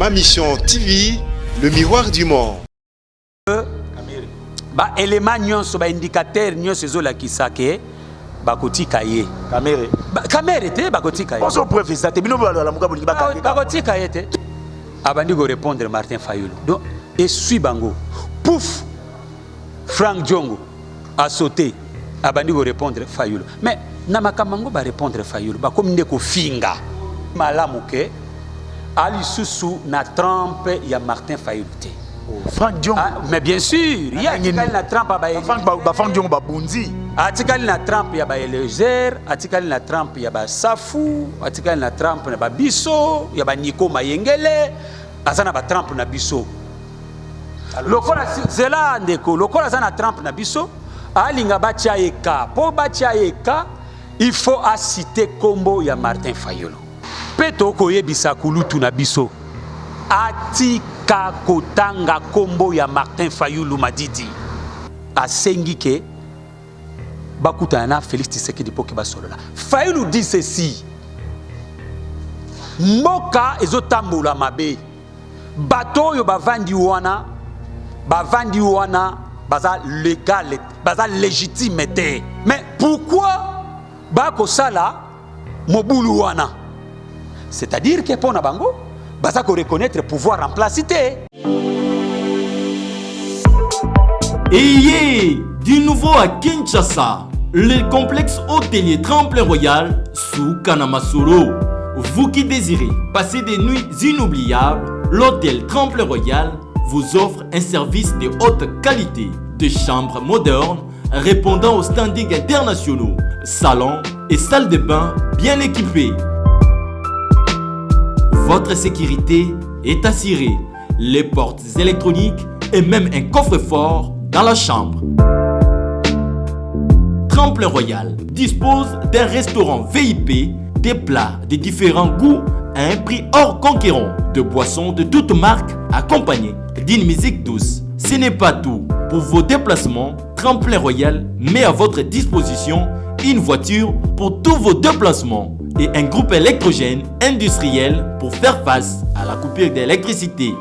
Mission TV, le miroir du monde. Ba élément nyonso ba indicateur nyonso ezola kisake bakotika ye. Kamere. Kamere te bakotika ye. Bonso professeur te bino bala la muka bolingi bakake. Bakotika ye te. Abandi go répondre Martin Fayulu. Donc et suis bango. Pouf. Frank Diongo a sauté. Abandi go répondre Fayulu. Mais na makamango ba répondre Fayulu ba comme ndeko finga. Malamu ke ali susu na trempe ya Martin Fayulu te. Frank Diongo. Ah, mais bien sûr, il y a na trempe ba Frank Diongo ba bundi. Atikali na trempe ya ba Elezer, atikali na trempe ya ba Safu, atikali na trempe na ba Biso, ya ba Niko Mayengele, azana ba trempe na Biso. Lokola zela ndeko, lokola zana trempe na Biso, alinga batia eka, po batia eka, il faut citer kombo ya Martin Fayulu. Peto koyebisa kulutu na Biso. Atika kotanga kombo ya Martin Fayulu Madidi. Asengi ke bakutana Félix Tshisekedi poke basolola. Fayulu dit ceci. Mboka ezotambola mabe. Bato yo bavandi wana baza légal, baza légitime te. Mais pourquoi bako sala mobulu wana? C'est-à-dire que pona bango baza ko reconnaître pouvoir en place té. Ayez du nouveau à Kinshasa, le complexe hôtelier Tremplin Royal sous Kanamasolo. Vous qui désirez passer des nuits inoubliables, l'hôtel Tremplin Royal vous offre un service de haute qualité, de chambres modernes répondant aux standings internationaux, salons et salles de bain bien équipées. Votre sécurité est assurée, les portes électroniques et même un coffre-fort dans la chambre. Tremplin Royal dispose d'un restaurant VIP, des plats de différents goûts à un prix hors conquérant, de boissons de toutes marques accompagnées d'une musique douce. Ce n'est pas tout. Pour vos déplacements, Tremplin Royal met à votre disposition une voiture pour tous vos déplacements et un groupe électrogène industriel pour faire face à la coupure d'électricité.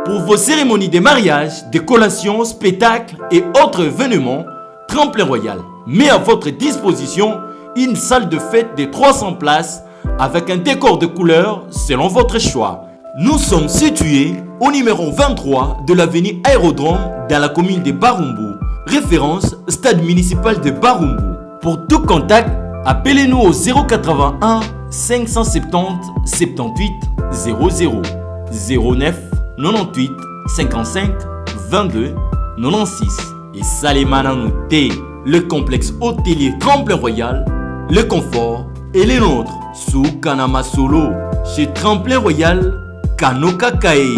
Pour vos cérémonies de mariage, de collations, spectacles et autres événements, Tremplin Royal met à votre disposition une salle de fête de 300 places avec un décor de couleurs selon votre choix. Nous sommes situés au numéro 23 de l'avenue Aérodrome dans la commune de Barumbu, référence stade municipal de Barumbu. Pour tout contact, appelez-nous au 081 570 78 00 09 98 55 22 96 et Salimana Nouté, le complexe hôtelier Tremplin Royal, le confort et les nôtres sous Kanamasolo chez Tremplin Royal Kanokakae.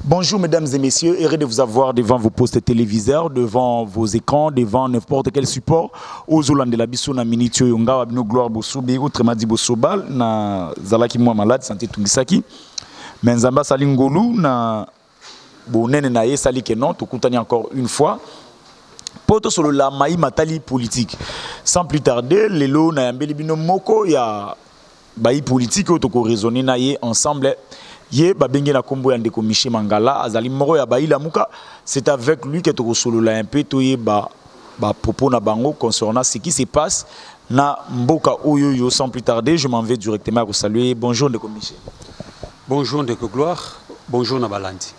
Bonjour mesdames et messieurs, heureux de vous avoir devant vos postes téléviseurs, devant vos écrans, devant n'importe quel support. Aux Hollande de la Bisso na minitio yonga wabino gloire bosobe autrement dit bosobal na zalaki moi malade santé tungisaki. Menzamba salingolu na bonene na ye sali ke non tokutani encore une fois. Poto solo la maï matali politique. Sans plus tarder, lelo na yambeli bino moko ya baï politique otoko raisonner na ye ensemble. Ye babenge na kombo ya ndeko Michel Mangala azali moro ya baïla muka. C'est avec lui que toko solo la un peu toye ba propos na bango concernant ce qui se passe na mboka oyoyo. Sans plus tarder, je m'en vais directement à vous saluer. Bonjour ndeko Michel. Bonjour ndeko Gloire. Bonjour Nabalandi.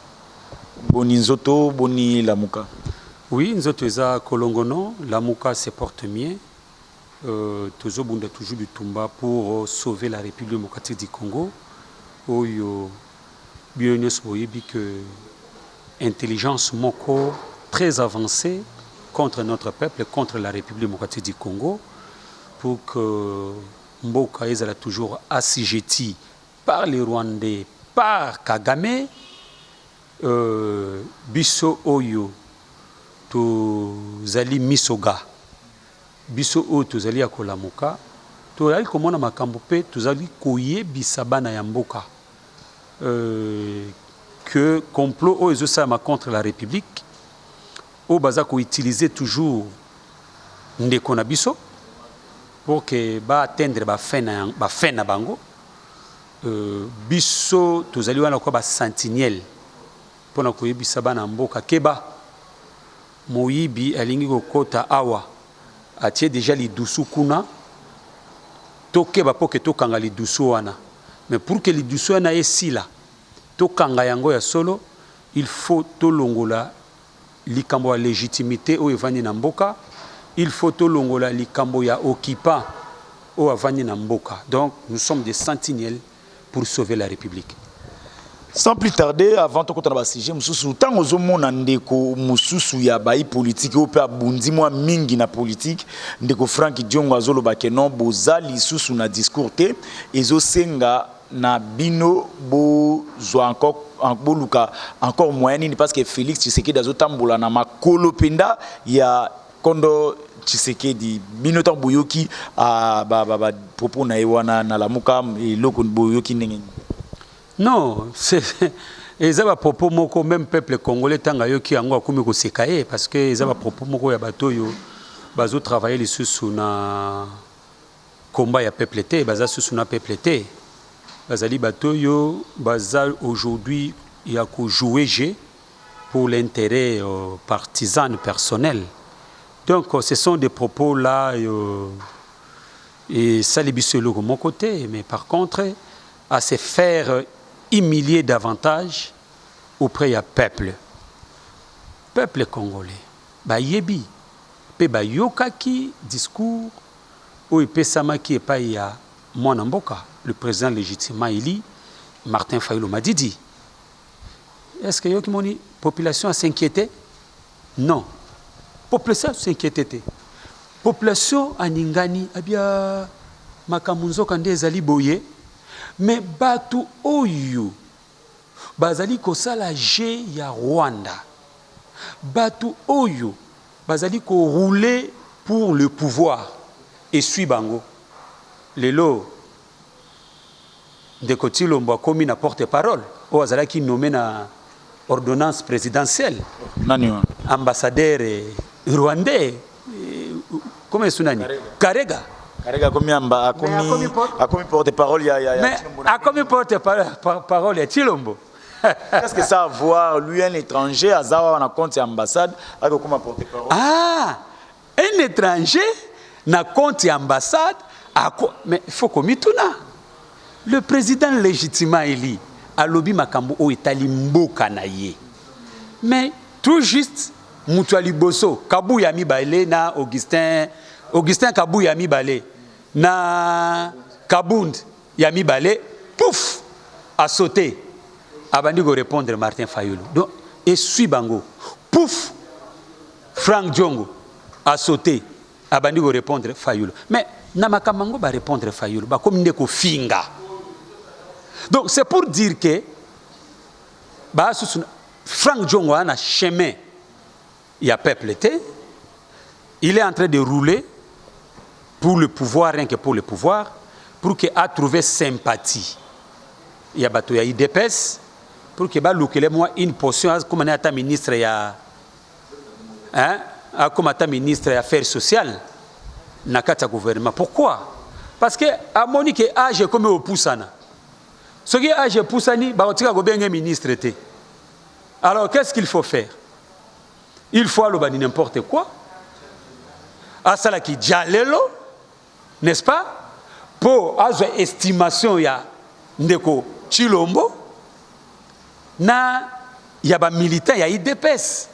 Boni nzoto, boni lamuka. Oui, nzoto eza kolongono, lamuka se porte bien. Tozo bunda toujours du Tumba pour sauver la République démocratique du Congo. Oyo bionyos boyebi que intelligence moko très avancée contre notre peuple, contre la République démocratique du Congo, pour que mboka ezala toujours assujetti par les Rwandais, par Kagame, biso oyo tozali misoga, biso oyo tozali ya kolamuka, tozali komona makambo pe tozali koyebisa bana ya mboka que complot oyo ezosala contre la République oyo baza ko utiliser toujours ndeko na biso pour que ba atteindre ba fin na bango. biso tozali wana kwa ba sentinelle pona koyebisa bana mboka keba moyibi alingi kokota awa atie déjà lidusu kuna tokeba po ke tokanga lidusu wana mais pour que lidusu wana esila tokanga yango ya solo il faut tolongola likambo ya légitimité oyo evandi na mboka il faut tolongola likambo ya occupant oyo avandi na mboka donc nous sommes des sentinelles pour sauver la République. Sans plus tarder, avant de continuer à sujet, mususu tant ozomona ndeko mususu ya bayi politique ou pe abundi moi mingi na politique ndeko Frank Diongo azoloba ke non bozali susu na discours te ezosenga na bino bo zo encore moyen parce que Félix Tshisekedi azotambola na makolo penda ya kondo Tshisekedi bino tan boyoki ba propos na ewana na lamuka eloko boyoki ndenge. Non, c'est à propos moko même peuple congolais tanga yo ki yango akumi ko sekaye parce que à propos moko ya bato yo bazo travailler les sous na combat ya peuple té baza sous na peuple té bazali bato yo baza aujourd'hui ya ko jouer jeu pour l'intérêt partisan personnel. Donc ce sont des propos là et ça les bisolo de mon côté mais par contre à se faire humilier davantage auprès du peuple congolais. Ba yebi pe ba yokaki discours ou pe samaki pa ya mwana mboka le président légitimement élu Martin Fayulu Madidi. Est-ce que yoki moni population a s'inquiété? Non. Population s'inquiété. Population aningani abia makamunzo kande ezali boye. Mais batu oyo bazali kosala je ya Rwanda batu oyo bazali ko rouler pour le pouvoir et suit bango lelo de Kotilombo komi na porte-parole o azala ki nommé na ordonnance présidentielle nani ambassadeur rwandais comment est-ce nani Karega a commis porte-parole mais a commis porte-parole ya Chilombo. Qu'est-ce que ça a à voir lui un étranger azawa na compte ambassade a comme porte-parole? Ah, un étranger na compte ambassade mais il faut comme tuna. Le président légitimement élu a lobby makambo o etali mboka na ye. Mais tout juste Mutuali Bosso Kabuya Mibale na Augustin Kabuya Mibale na Kabund Yami Balé, pouf, a sauté. Abandi go répondre Martin Fayulu. Donc, et suit Bango. Pouf, Frank Diongo a sauté. Abandi go répondre Fayulu. Mais Namakamango va répondre Fayulu. Ba comme ndeko finga. Donc c'est pour dire que ba Frank Diongo a un chemin. Il y a peuple été. Il est en train de rouler pour le pouvoir, rien que pour le pouvoir, pour qu'il ait trouvé sympathie. Il y a bateau, il y a IDPS, pour qu'il ait moi une portion, comme on est ministre, il y a, comme on ministre des Affaires sociales, dans le gouvernement. Pourquoi? Parce que à Monique âge comme au Poussana. Ce qui est âge Poussani, il y a un ministre. Alors qu'est-ce qu'il faut faire? Il faut aller n'importe quoi. À cela qui dialelo, n'est-ce pas? Pour avoir estimation ya ndeko Chilombo, na yaba militant ya IDPS,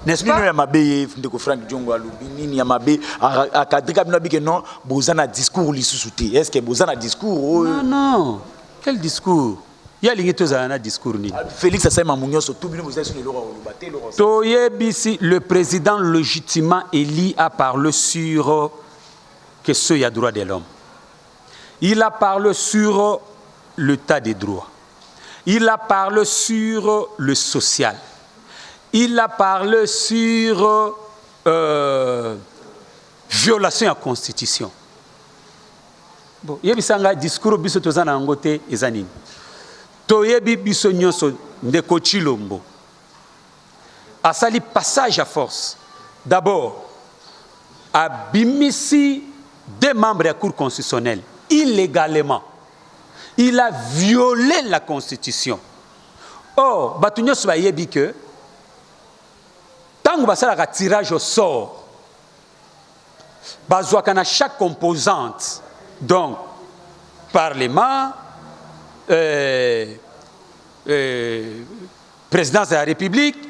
n'est-ce pas? Nino ya mabe ndeko Frank Diongo alubi nini ya mabe akadrika bino bike non bozana discours lisusuti. Est-ce que bozana discours? Non. Quel discours? Il y a un discours. Félix Assaïma Mounioso, tout le monde le président légitimement élu a parlé sur que ce y a droit de l'homme. Il a parlé sur l'état des droits. Il a parlé sur le social. Il a parlé sur violation de la Constitution. Bon, il y a un discours qui est en côté des Toyebi biso nyonso ndeko Chilombo asali passage à force. D'abord, abimisi des membres de la Cour constitutionnelle illégalement. Il a violé la Constitution. Or, Batunyo Sobayebi que, tant que ça a tirage au sort, bazouakana chaque composante, donc, Parlement, Présidence de la République,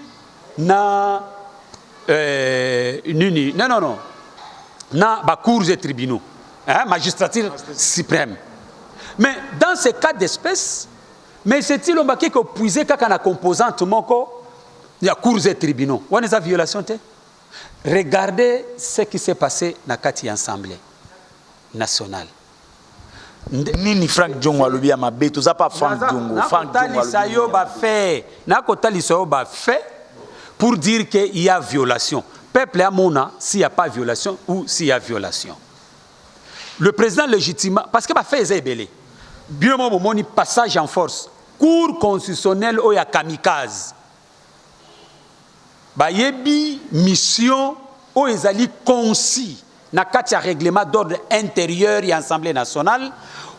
na cours et tribunaux, hein, magistrature suprême. Mais dans ces cas d'espèce, mais c'est-il que puiser quand on a composante moko, il y a cours et tribunaux. On a des violations. Regardez ce qui s'est passé dans la Assemblée nationale. Nini Frank Diongo alobi ya mabe toza pas Frank Diongo fait pour dire qu'il y a violation. Peuple à mona s'il n'y a pas violation ou s'il y a violation. Le président légitimement parce que fait ezebele. Bien moment passage en force. Cour constitutionnelle ou ya kamikaze. Ba yebi mission ou ezali concis na kati ya règlement d'ordre intérieur et Assemblée nationale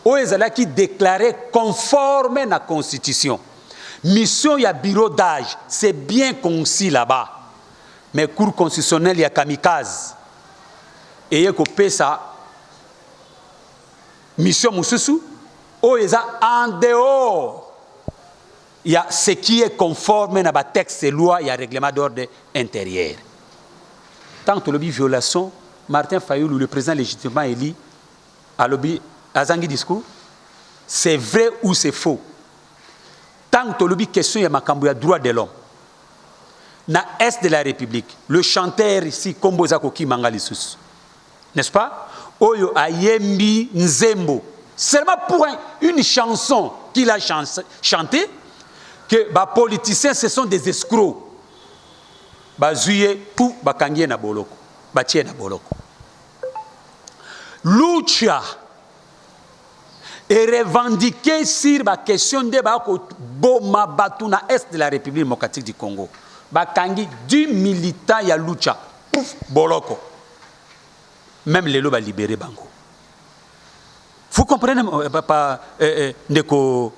où ils allaient qui déclarer conforme à la Constitution. Mission, il y a bureau d'âge, c'est bien concis là-bas. Mais cour constitutionnelle, il y a kamikaze. Et il y a ça. Mission Moussoussou, où ils ont en dehors, il y a ce qui est conforme à la texte et loi, il y a règlement d'ordre intérieur. Tant que le violation, Martin Fayoulou, le président légitimement élu, a lobby Azangi discours, c'est vrai ou c'est faux. Tant que lobby question ya makambo ya droit de l'homme. Na est de la République, le chanteur ici Kombo Zakoki Mangalisus. N'est-ce pas? Oyo Ayembi Nzembo. Seulement pour une chanson qu'il a chantée, que les politiciens ce sont des escrocs. Bazuye pour bakangye na boloko. Batie na boloko. Lucha est revendiqué sur la question de Boma Batuna Est de la République démocratique du Congo. Bakangi du militant ya Lucha. Pouf, boloko. Même les lots va libérer Bango. Vous comprenez, papa Ndeko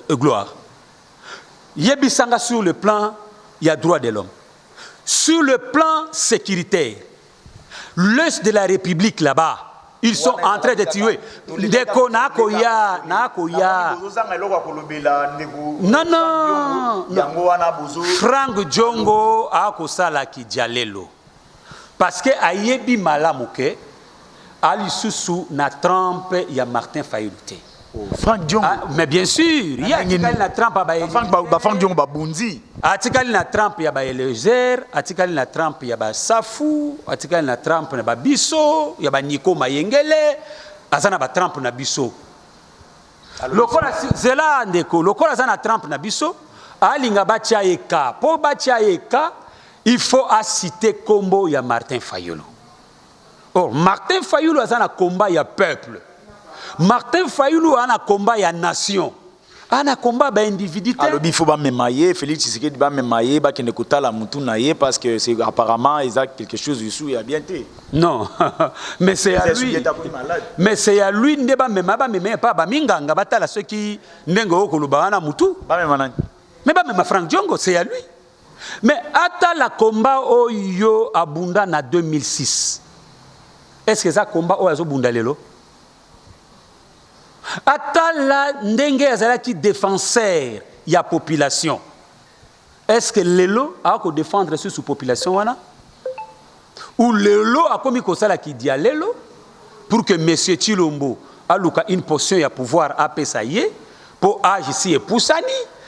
Gloire. Yebisanga sur le plan, il y a droit de l'homme. Sur le plan sécuritaire, l'Est de la République là-bas, ils sont en train de tuer. Ndeko Nakoya. Non. Frank Diongo a kosala ki dialelo. Parce que ayebi malamuke, ali susu na trempe ya Martin Fayoulouté. Frank Diongo. Mais bien sûr, il y a na trempe à Frank Diongo babundi. Atikali na trempe ya ba Elezer, atikali na trempe ya ba Safu, atikali na trempe na ba Biso, ya ba Niko Mayengele, azana ba trempe na Biso. Lokola zela ndeko, lokola azana trempe na Biso, alinga batia eka, po batia eka, il faut citer Kombo ya Martin Fayoulou. Or Martin Fayoulou azana combat ya peuple. Martin Fayoulou a un combat ya nation. Ana combat ba individu. Alors il faut pas mémailler, Félix Tshisekedi ba mémailler, ba kene kotala mutu naye parce que c'est apparemment ils a quelque chose dessus et a bien été. Non, mais c'est à lui. Mais c'est à lui ndeba mema ba mema pas ba minganga batala ceux qui ndengo okoluba na mutu. Ba mema nani? Mais ba mema Frank Diongo, c'est à lui. Mais ata la combat oyo abunda na 2006. Est-ce que ça combat oyo azobunda lelo? Atala ndenge azalaki défenseur ya population. Est-ce que lelo a ko défendre sur population wana? Ou lelo a komi kosala ki dia lelo pour que monsieur Chilombo a luka une portion ya pouvoir a pesaye pour age ici et poussani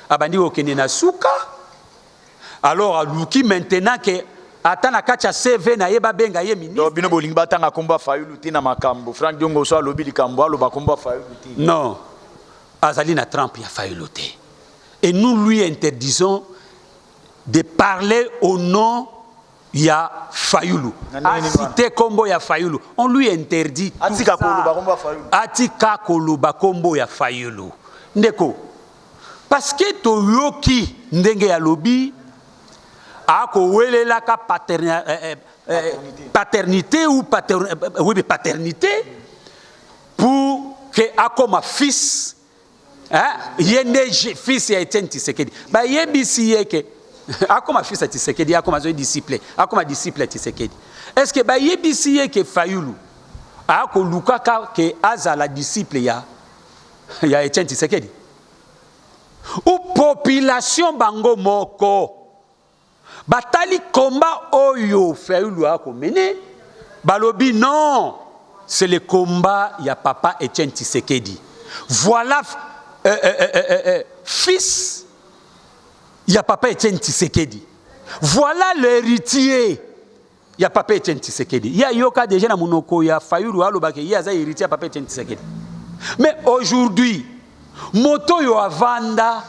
abandi okene na suka. Alors aluki maintenant que atana kacha CV na yeba benga ye ministre. Donc bino bolingi batanga komba Fayoulou tina makambo. Frank Diongo so alobi likambo aloba komba Fayoulou tina. Non. Azali na Trump ya Fayoulou te. Et nous lui interdisons de parler au nom ya Fayoulou. Citer kombo ya Fayoulou. On lui interdit Atika koloba komba Fayoulou. Atika koloba kombo ya Fayoulou. Ndeko. Parce que toyoki ndenge ya lobi la paternité ou paternité pour que comme fils Yende fils ya Etienne Tshisekedi. Ba yebisi yeke. Akoma fils ya Tshisekedi, akoma zo disciple. Akoma disciple ya Tshisekedi. Est-ce que ba yebisi yeke Fayulu ako lukaka ke azala disciple ya Etienne Tshisekedi? Ou population bango moko batali combat oyo Fayulu ako mené balobi non, c'est le combat ya papa Etienne Tshisekedi. Voilà fils ya papa Etienne Tshisekedi. Voilà l'héritier ya papa Etienne Tshisekedi. Ya yoka déjà na monoko ya Fayulu alobake ya za héritier ya papa Etienne Tshisekedi. Mais aujourd'hui moto yo avanda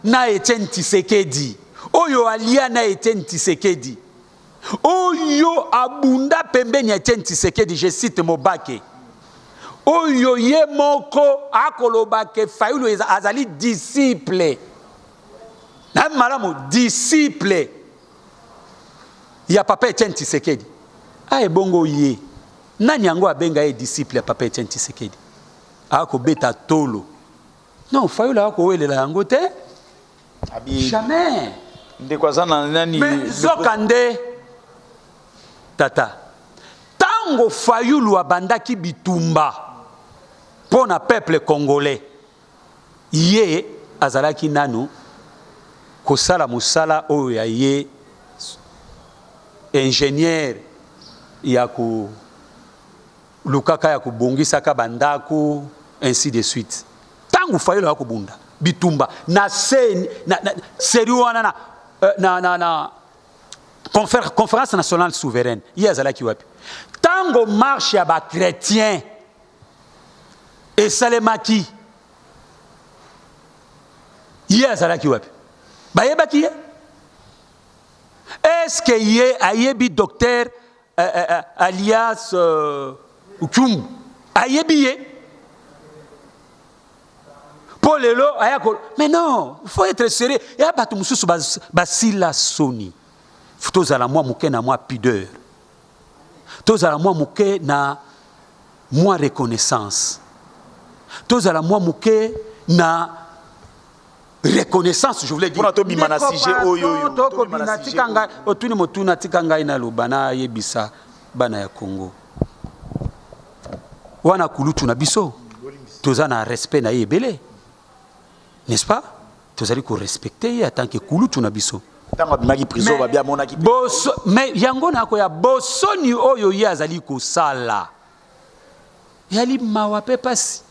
na Etienne Tshisekedi, oyo alia na Etienne Tshisekedi, oyo abunda pembeni ya Etienne Tshisekedi, je cite Mobake, oyo ye moko akolobake Fayulu azali disciple, na malamu disciple ya papa Etienne Tshisekedi. Aye bongo ye nani yango abenga ye disciple ya papa Etienne Tshisekedi? Akobeta tolo. Non, Fayulu akowelela yango te. Jamais. Mais zokande tata. Tango Fayulu abandaki bitumba pour na peuple congolais. Ye azalaki nanu kosala musala oyo ya ye ingénieur ya ko lukaka ya kubongisaka bandaku ainsi de suite. Tango Fayulu akobunda bitumba na seriwana na conférence nationale souveraine ye azalaki wapi? Tango marche ya ba chrétien esalemaki ye azalaki wapi? Bayebaki ye? Est-ce que ye ayebi docteur alias Ukumbu ayebi ye? Pour le lot, mais non, il faut être sérieux. Il y a des gens qui basila soni. Tous à la moi mouké na moi pudeur. Tous à la moi mouké na moi reconnaissance. Tous à la moi mouké na reconnaissance, je voulais dire. Pour to bimana sujet oyo to bimana tikanga otuni motuna tikanga ina lobana yebisa bana ya Congo. Wana kulutu na biso. Tous na respect na yebele. N'est-ce pas? Tous allez qu'on respecter en tant que kulutu na biso. Mais yango na ko ya bosoni oyo ya azali ko sala. Yali mawape pasi.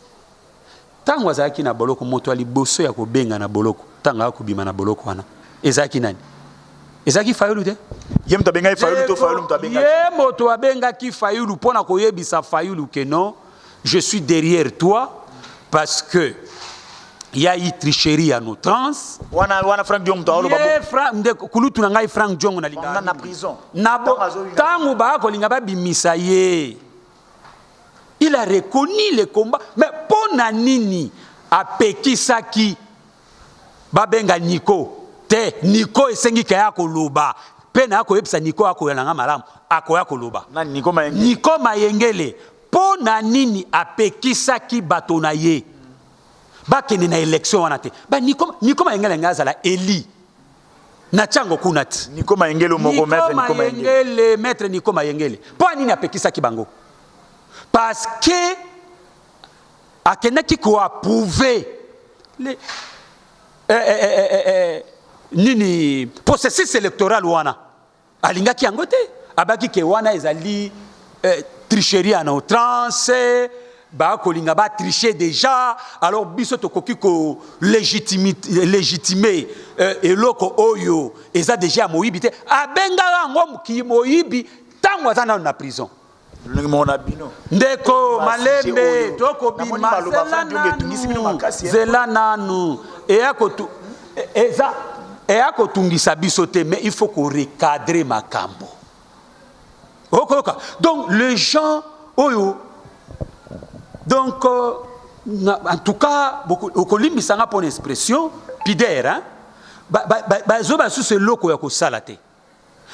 Tango azaki na boloko moto ali boso ya ko benga na boloko. Tango akobima na boloko wana. Ezaki nani? Ezaki Fayulu te? Ye mto benga Fayulu to Fayulu mto benga. Ye moto abenga ki Fayulu pona ko yebisa Fayulu que non, je suis derrière toi parce que il y a eu tricherie à nos trans. Wana Frank Diong to alo babu. Kulutu na ngai Frank Diong na linga. Na prison. Nabo tangu ba ko linga ba bimisa ye. Il a reconnu le combat, mais pona nini apekisaki babenga Niko te Niko esengi kaya ko loba. Pena ko yebisa Niko ako yanga malamu akoya ko loba. Na Niko Mayengele. Niko Mayengele pona nini apekisaki bato na ye. Bakene na élection wana te ba Niko Mayengele ngazala eli na chango kunati Niko Mayengele moko maître Niko Mayengele po nini apekisa kibango parce que akenaki ko approuver les nini processus électoral wana alingaki yango te abaki ke wana ezali tricherie en outrance ba kolinga ba tricher déjà alors biso to koki ko légitimer eloko oyo eza déjà moyibi te abenga ngo ki moyibi tango azana na prison ndeko malembe toko bima zela nanu eza tungisa biso te mais il faut ko recadrer makambo okoka donc les gens oyo. Donc, en tout cas, beaucoup de gens ont une expression, pidère, hein? C'est loko ya ko salate.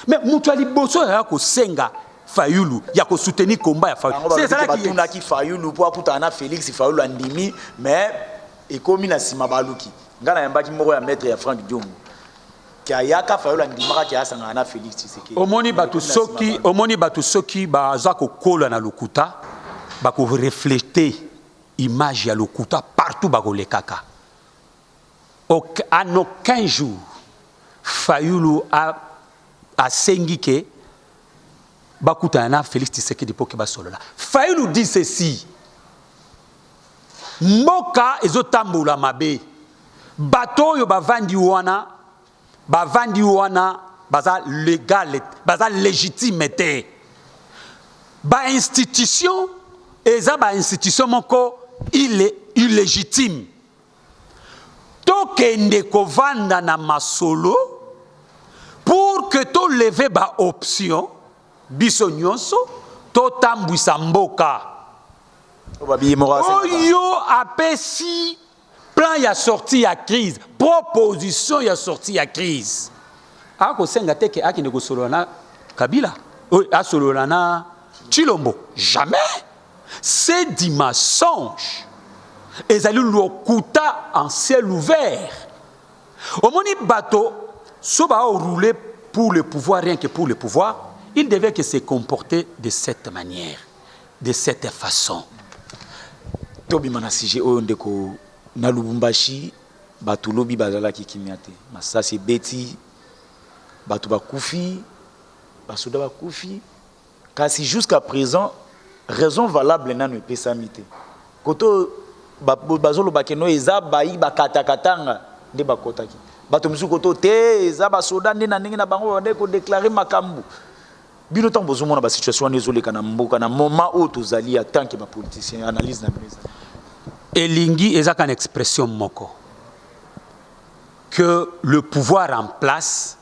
Mais mutuali boso ya ko senga Fayulu, ya ko soutenir combat ya Fayulu. C'est ça qui Fayulu pour Félix Fayulu andimi, mais ekomi na sima baluki ngana yambaki moko ya maître ya Franck Diongo ki ayaka fayola ndimaka ki asanga na Félix Tshisekedi omoni batu soki baza kokola na lokuta bako refléter image ya lokuta partout bako lekaka en aucun jour Fayulu a sengi ke bakuta na Félix Tshisekedi pour que basolola. Fayulu dit ceci: Mboka ezotambola mabe. Bato yo bavandi wana baza légal, baza légitime te. Ba institution eza ba institution moko illégitime. Tokende kovanda na masolo pour que to lever ba option biso nyonso to tambwisa mboka oyo apesi plan ya sortie ya crise proposition ya sortie ya crise akosenga te ke akende kosolola na Kabila asolola na Tshilombo jamais. C'est du mensonge. Ezali lokuta en ciel ouvert. Omoni bato soba rouler pour le pouvoir, rien que pour le pouvoir, il devait que se comporter de cette manière, de cette façon. Tobi manasije oyo ndeko na Lubumbashi bato lobi bazala ki kimiate. Masasi beti bato bakufi basoda bakufi kasi jusqu'à présent raison valable nanu epesamite. Koto bazolo bakeno eza bayi bakatakatanga nde bakotaki. Bato msu koto te eza basoda nde na ndenge na bango bande ko déclarer makambu. Bino tant bozomona ba situation nezoleka na mboka na moment où tozali en tant que ba politicien analyse na beza. Elingi ezaka une expression moko que le pouvoir en place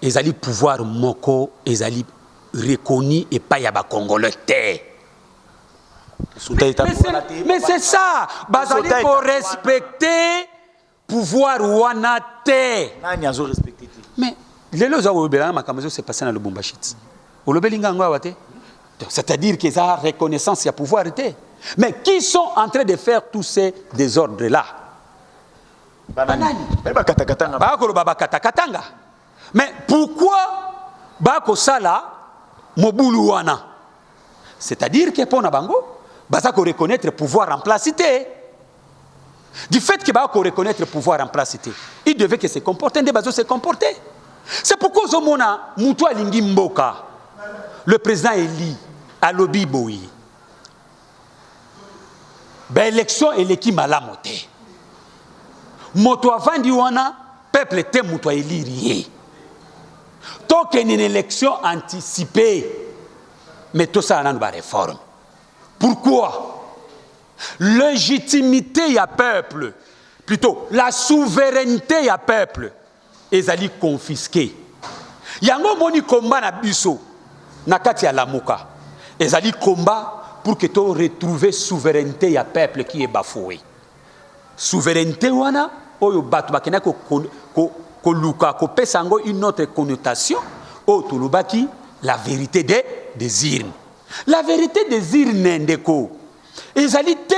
ezali pouvoir moko ezali reconnu et pas ya ba congolais te. Mais c'est ça, bazali pour respecter pouvoir wana te. Nani azo respecter te. Mais lelo za obela makamzo se passer na Lubumbashi. Olobelinga ngwa te. C'est-à-dire qu'ils ont reconnaissance ya pouvoir te. Mais qui sont en train de faire tous ces désordres là? Banani. Bakatakatanga. Mais pourquoi bako sala mobulu wana? C'est-à-dire que pour Nabango baza ko reconnaître pouvoir en place. Du fait que baza ko reconnaître pouvoir en place, il devait que se comporter, des bazo se comporter. C'est pourquoi Zomona Moutou Alingi Mboka, le président Eli Alobi Boui. Ben élection eleki malamote. Moto avandi wana peuple te Moutou Eli rie. Donc une élection anticipée. Mais tout ça, on a une réforme. Pourquoi? Légitimité y a peuple, plutôt la souveraineté y a peuple, ils allaient confisquer. Yango moni combat na biso, na kati ya lamuka, ils allaient combat pour que tu retrouves souveraineté y a peuple qui est bafoué. Souveraineté wana, oyo batu bakena ko luka ko pesango une autre connotation, o tulubaki la vérité des urnes. La vérité des urnes ndeko. Ezalité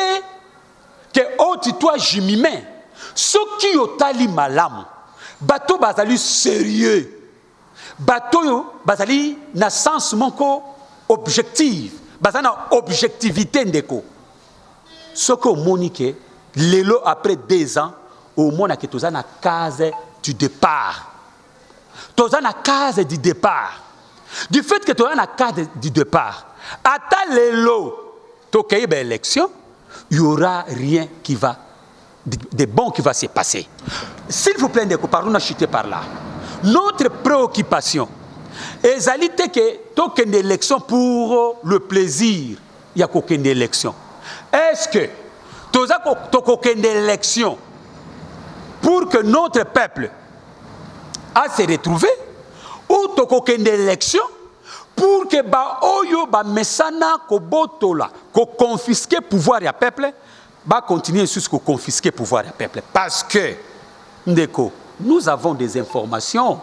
que oti toi jimime. Ce qui otali malamu. Bato bazali sérieux. Bato yo bazali na sens moko objectif. Bazana objectivité ndeko. Ce que monique lelo après 2 ans au moins que toza na case du départ. Toza na case du départ. Du fait que tu as un cadre du départ, à ta l'élo, tu as une élection, il n'y aura rien qui va, de bon qui va se passer. S'il vous plaît, pardon, on a chuté par là. Notre préoccupation, c'est que tu as une élection pour le plaisir. Il n'y a aucune élection. Est-ce que tu as une élection pour que notre peuple a se retrouvé? Ou toko une élection pour que ba oyo ba mesana ko botola ko confisquer pouvoir ya peuple ba continuer jusqu'au confisquer pouvoir ya peuple parce que ndeko nous avons des informations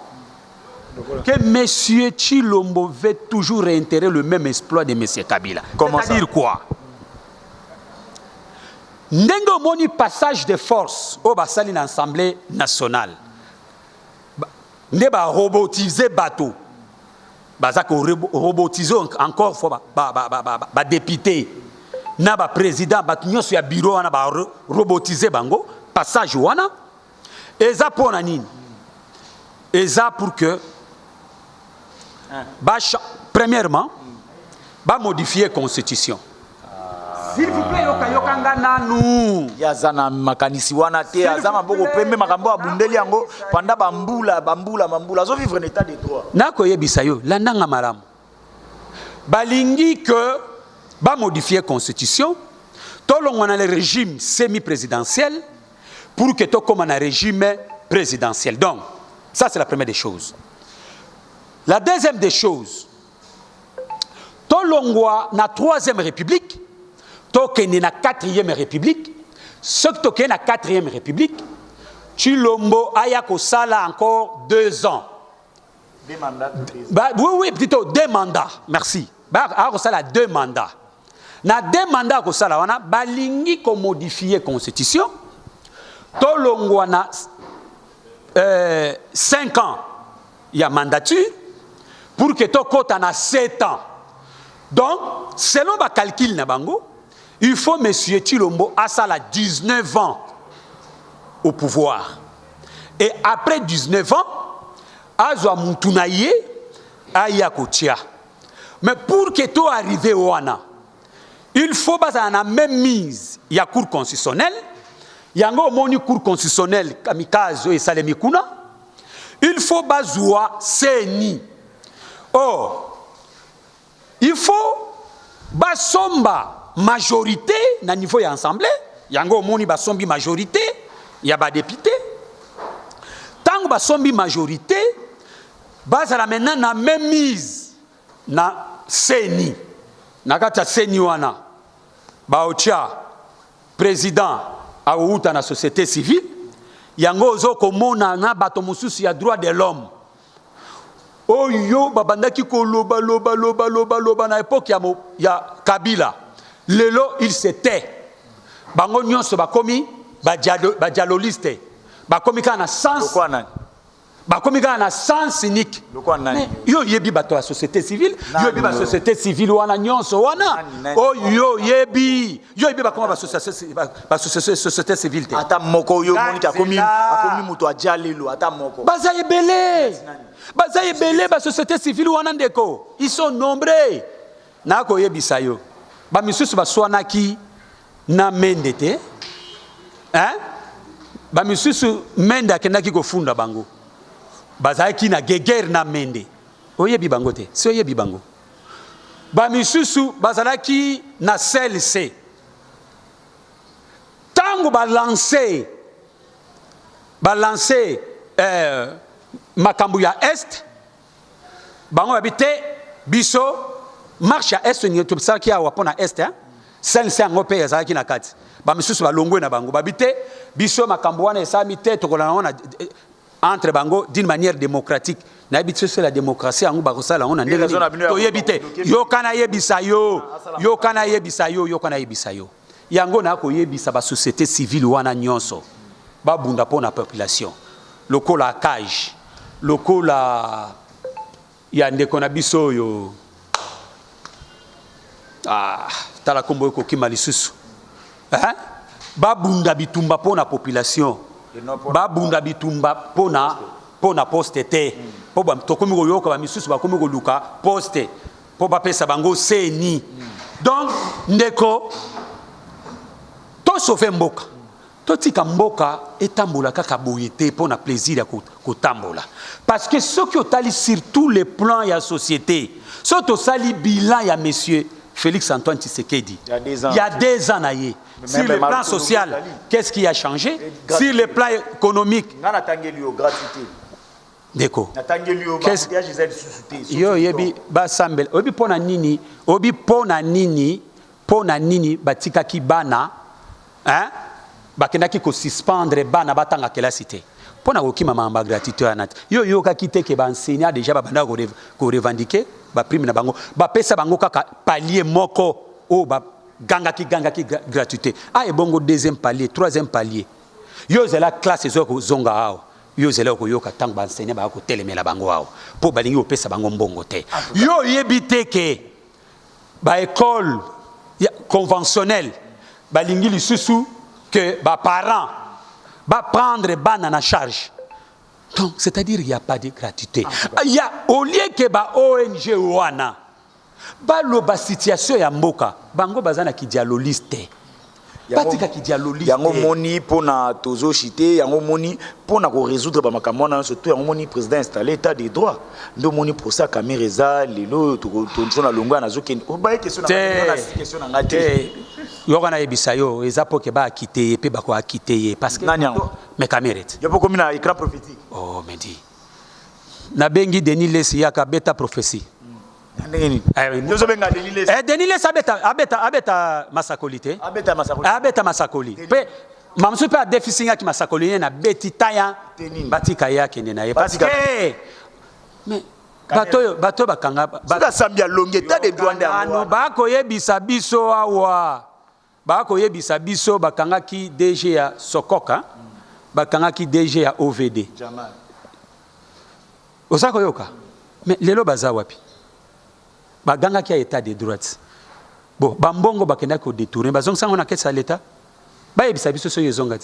que monsieur Tshilombo veut toujours réitérer le même exploit de monsieur Kabila. C'est-à-dire quoi? ndenge omoni passage de force au basali na Assemblée nationale nde ba robotiser bateau bazaka robotiser encore fois ba député na ba président ba nyonso ya bureau wana ba robotiser bango passage wana eza pona nini eza pour que premièrement ba modifier constitution. S'il vous plaît, yokanga nanu. Yazana makanisi wana te azama boko pembe makambo abundeli yango panda bambula zo vivre en état de droit. Nako yebisa yo landanga malamu. Balingi que ba modifier constitution tolongwa na le régime semi-présidentiel pour que to comme un régime présidentiel. Donc, ça c'est la première des choses. La deuxième des choses, tolongwa na troisième république tokende na quatrième république, ce que tokende na quatrième république, Chilombo aya kosala encore 2 ans. Des mandats. Oui, plutôt 2 mandats. Merci. Aya kosala 2 mandats. Na 2 mandats kosala wana balingi ko modifier constitution. Tolongwa na 5 ans ya mandature pour que tokota na 7 ans. Donc, selon ba calcul na bango, il faut M. Chilombo Asala 19 ans au pouvoir. Et après 19 ans, Azwa Moutunaye Aya Kotia. Mais pour que tout arrive au Wana, il faut que la même mise. Il y a cour constitutionnelle. Il y a un cour constitutionnelle, Kamikaze et Salemikuna. Il faut que Seni. Or, il faut Basomba majorité na niveau ya assemblée yango moni ba sombi majorité ya ba député tango ba sombi majorité bazala maintenant na même mise na seni na kata seni wana ba ocha président a outa na société civile yango zo komona na bato mususu ya droit de l'homme oyo babandaki ko loba na époque ya Kabila. Lelo il se tait. Bango nyonso bakomi badialoliste. Bakomi kana sens. Bakomi kana sens cynique. Yo yebi bato la société civile, yo yebi ba société civile wana nyonso wana. Oh yo yebi bakoma ba société civile te. Ata moko yo moni akomi muto adialelo ata moko. Baza ebele ba société civile wana ndeko. Ils sont nombreux. Nako yebisa yo. Ba misusu baswanaki na mende te. Hein? Ba misusu mende akendaki kofunda bango. Bazaki na guerre na mende. Oyebi bango te. Si oyebi bango. Ba misusu bazalaki na CLC. Tango balancer makambu ya est bango babite biso marche à est ni tout ça qui a wapona est hein 500 ngopé ezaki na kati ba misusu balongwe na bango babite biso makambo wana esami te tokolana wana entre bango d'une manière démocratique na biso c'est la démocratie ango bakosala on ndenge to yebite yo kana yebisa yo yango na ko yebisa ba société civile wana nyonso ba bunda pona population lokola cage lokola ya ndeko na biso yo tala kombo ko kimali susu babunda bitumba pona population babunda bitumba pona poste te po ba tokomi ko yoka ba misusu ba komi ko luka poste po ba pesa bango seni donc ndeko to sauver mboka to tika mboka etambola kaka boyete pona plaisir ya kotambola parce que ce qui otali sur tous les plans ya société ce to sali bilan ya monsieur Félix Antoine Tshisekedi. Il y a 2 ans. Sur le plan social, qu'est-ce qui a changé? Sur le plan économique. Déco. Yo yebi ba sambel. Obi pona nini batika ki bana hein? Bakendaki ko suspendre bana batanga kela cité. Pona okima mamba gratuité anat. Yo ka kite ke ba enseignant déjà ba banda ko revendiquer ba prime na bango ba pesa bango kaka palier moko o ba gangaki gratuité. Ah, et bongo deuxième palier, troisième palier. Yo zela classe ezoko zonga hao. Yo zela ko yoka tang ba enseigner ba ko telemela bango hao. Po balingi opesa bango mbongo te. Yo yebite ke ba école conventionnelle balingi lisusu que ba parents ba prendre bana na charge. Donc c'est-à-dire il y a pas de gratuité. Il y a au lieu que ba ONG wana ba lo ba situation ya mboka bango bazana ki dialoliste. Patika ki dialoliste. Yango moni pona tozo chité, yango moni pona ko résoudre ba makamona surtout yango moni président installé état des droits. Ndo moni procès Camereza lelo to na longa na zoke. O ba question na ngate. Yokana ebisayo ezapo ke ba akite pe ba ko akite parce que mais Camerete. Yapo komi na écran prophétique. Oh mais dit. Na bengi Denis Lesi yaka beta prophétie. Denis Lesi abeta masakolite. Abeta masakoli. Pe mamsu pe déficit yaki masakoli na beti taya batika yake na ye parce que mais bato bakanga ba sambia longeta de douane ano ba ko yebisa biso awa. Ba ko yebisa biso bakanga ki DG ya Sokoka bakanga ki DG ya OVD Jamal osako yoka mais lelo baza wapi baganga ki état de droit bon bambongo bakenda ko détourner bazong sango na kesa l'état ba yebisa biso so yezonga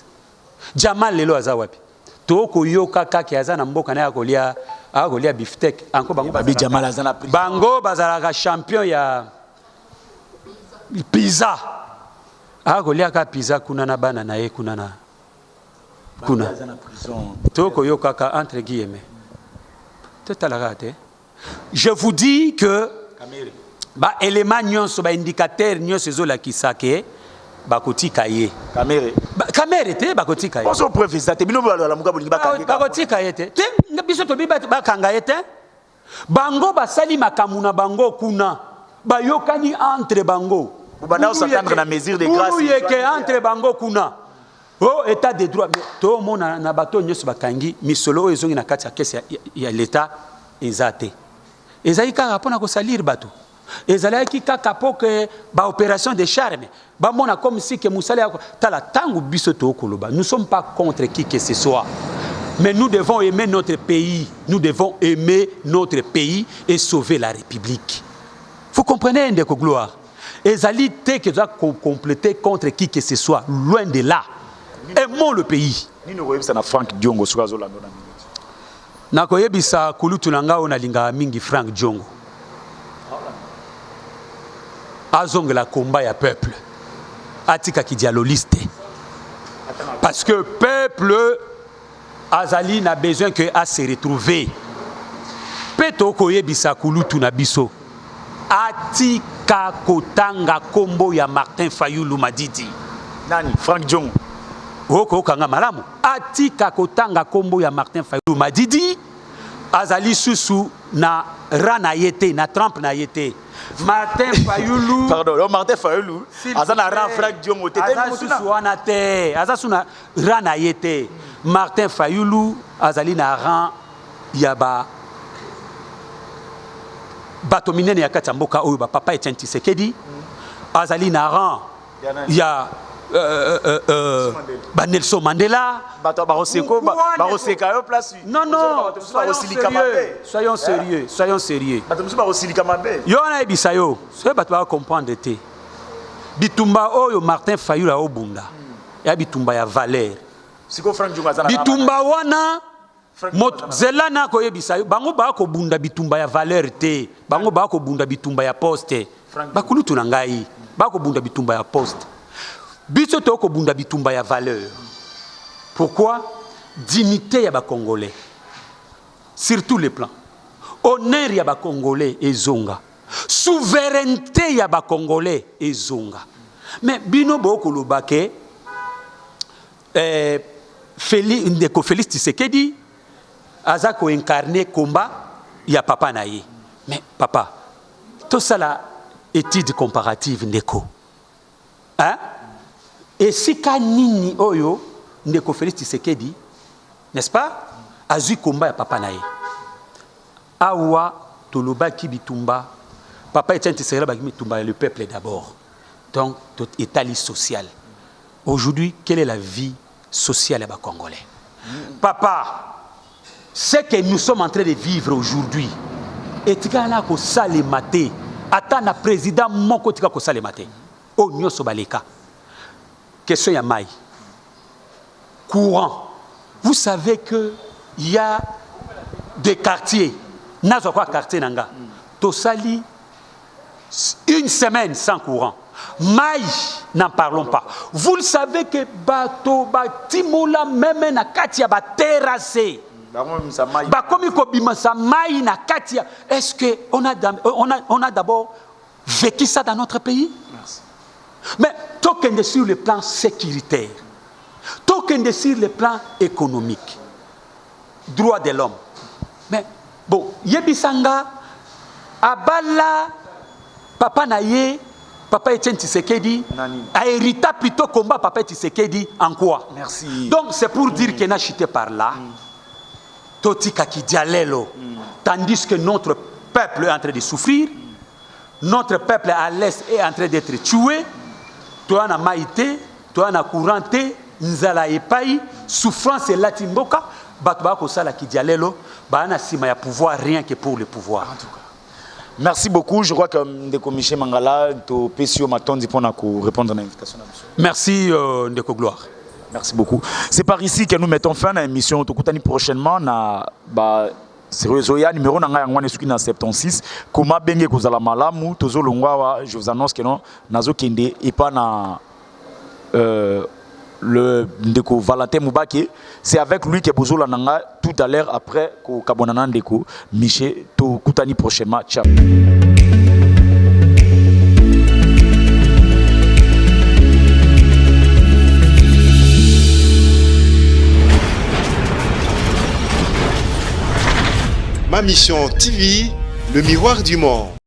Jamal lelo aza wapi to ko yoka kaka aza na mboka na akolia beefsteak anko bango ba Jamal aza na prison bango bazalaka champion ya pizza akolia ka pizza kuna na bana na ye kuna na kuna toko yo kaka entre guillemets totalaka. Je vous dis que ba élément nyonso ba indicateur nyonso ezola kisake bakotika ye kamere te bakotika ye oso professeur te bino bala muka bolingi bakotika ye te biso to biba bakanga ye te bango basali makamuna bango kuna bayokani entre bango bana s'attendre na mesure de grâce que entre bango kuna oh état de droit to mona na bato nyoso bakangi misolo ezongi na kati ya kese ya l'état ezate ezaika rapona ko salir bato ezalaki kaka poke ba opération de charme ba mona comme si que musala tala tangu biso to koloba nous sommes pas contre qui que ce soit mais nous devons aimer notre pays et sauver la République. Vous comprenez ndeko gloire ezali te que doit compléter contre qui que ce soit loin de là. Aimons le pays. Nino koyebisa na Frank Diongo soka zolando na minute. Na koyebisa kulutu na ngao na linga mingi Frank Diongo. Azonge la combat ya peuple. Atika ki dialoliste. Parce que peuple azali na besoin que a se retrouver. Peto koyebisa kulutu na biso. Atika kotanga kombo ya Martin Fayulu Madidi. Nani Frank Diongo. Oko kanga malamu atika kotanga kombo ya Martin Fayulu Madidi azali susu na rana yete na Trump na yete Martin Fayulu pardon Martin Fayulu azana ran Frank Diongo tete susu wana te azasu na rana yete Martin Fayulu azali na ran yaba bato minene ya kati mboka oyo ba papa Etienne Tshisekedi azali na ran ya Nelson Mandela. Non, soyons sérieux. Yo na ebisa yo, so bato ba comprendre te. Bitumba oyo Martin Fayulu obunda. Ya bitumba ya valeur. Bitumba wana zelana ko yebisa yo, bango ba ko bunda bitumba ya valeur te. Bango ba ko bunda bitumba ya poste. Bakulutu na ngai, ba ko bunda bitumba ya poste. Biso toko bunda bitumba ya valeur. Pourquoi? Dignité ya ba Congolais. Sur tous les plans. Honneur ya ba Congolais et zonga. Souveraineté ya ba Congolais et zonga. Mais bino boko lobake Félix Tshisekedi azako incarné combat ya papa na ye. Mais papa, tout ça la étude comparative ndeko. Hein? Et si kanini oyo ndeko Félix Tshisekedi, n'est-ce pas? Azui combat ya papa nae. Awa toloba ki bitumba. Papa Etienne Tshisekedi ba bitumba le peuple d'abord. Donc, état social. Aujourd'hui, quelle est la vie sociale des Congolais? Papa, ce que nous sommes en train de vivre aujourd'hui, et tu as ko sale maté, attends le président moko tika ko sale maté. Oh nyoso baleka. Question ya mai. Courant. Vous savez que il y a des quartiers. Nazo quoi quartier nanga. To sali une semaine sans courant. Maï, n'en parlons pas. Vous le savez que bateau, batimola, même na katia, ba terrassé. Bakomi kobima sa maï na katia. Est-ce qu'on a d'abord vécu ça dans notre pays? Merci. Mais token sur le plan sécuritaire, token sur le plan économique, droit de l'homme. Mais bon, Yebisanga, Abala, Papa Naye, Papa Etienne Tshisekedi a hérité plutôt combat Papa Tshisekedi en quoi? Merci. Donc c'est pour dire qu'il n'a chuté par là. Toti Kaki Dialelo. Tandis que notre peuple est en train de souffrir. Notre peuple à l'est est en train d'être tué. Toi na maïté, toi na couranté, nzala epai, souffrance et latimboka. Batba Kosala Ki Dialelo, Bana Sima ya pouvoir rien que pour le pouvoir. En tout cas. Merci beaucoup. Je crois que Ndeko Michel Mangala, to Pesio Matondi pour répondre à l'invitation. Merci Ndeko Gloire. Merci beaucoup. C'est par ici que nous mettons fin à l'émission. Tokutani prochainement na Sérieusement, numéro nanga ngwane suki na 76. Koma benge kozala malamu tozo longwa. Je vous annonce que non nazo kende et pas na le Ndeko Valentin Moubake. C'est avec lui que bozola nanga tout à l'heure après ko kabonana Ndeko Michel Tokutani prochainement. Ciao. Ma Mission TV, le miroir du monde.